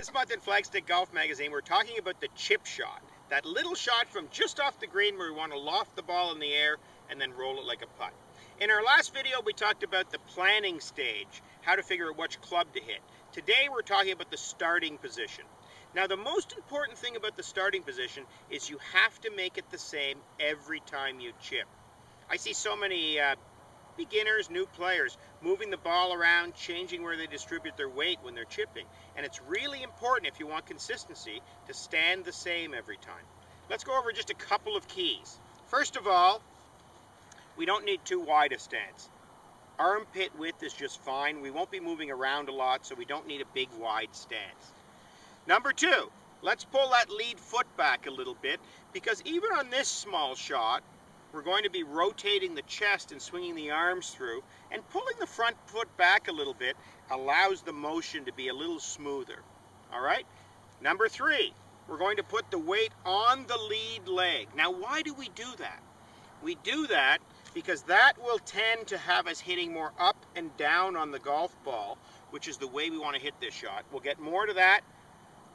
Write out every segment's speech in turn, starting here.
This month in Flagstick Golf Magazine, we're talking about the chip shot. That little shot from just off the green where we want to loft the ball in the air and then roll it like a putt. In our last video, we talked about the planning stage, how to figure out which club to hit. Today, we're talking about the starting position. Now, the most important thing about the starting position is you have to make it the same every time you chip. I see so many beginners, new players, moving the ball around, changing where they distribute their weight when they're chipping. And it's really important, if you want consistency, to stand the same every time. Let's go over just a couple of keys. First of all, we don't need too wide a stance. Armpit width is just fine. We won't be moving around a lot, so we don't need a big wide stance. Number two, let's pull that lead foot back a little bit, because even on this small shot, we're going to be rotating the chest and swinging the arms through, and pulling the front foot back a little bit allows the motion to be a little smoother. All right? Number three, we're going to put the weight on the lead leg. Now, why do we do that? We do that because that will tend to have us hitting more up and down on the golf ball, which is the way we want to hit this shot. We'll get more to that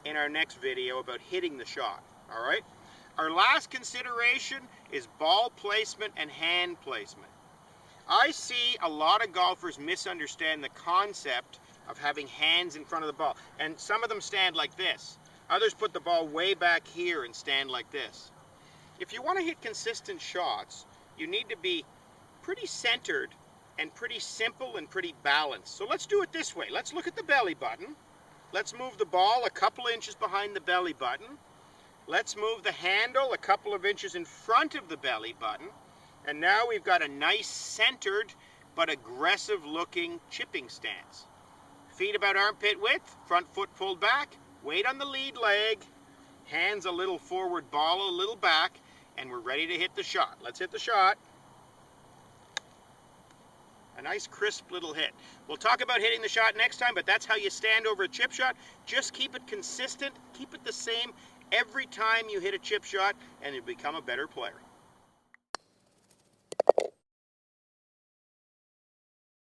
in our next video about hitting the shot. All right? Our last consideration is ball placement and hand placement. I see a lot of golfers misunderstand the concept of having hands in front of the ball. And some of them stand like this. Others put the ball way back here and stand like this. If you want to hit consistent shots, you need to be pretty centered and pretty simple and pretty balanced. So let's do it this way. Let's look at the belly button. Let's move the ball a couple inches behind the belly button. Let's move the handle a couple of inches in front of the belly button. And now we've got a nice centered but aggressive looking chipping stance. Feet about armpit width, front foot pulled back, weight on the lead leg, hands a little forward, ball a little back, and we're ready to hit the shot. Let's hit the shot. A nice crisp little hit. We'll talk about hitting the shot next time, but that's how you stand over a chip shot. Just keep it consistent, keep it the same every time you hit a chip shot, and you'll become a better player.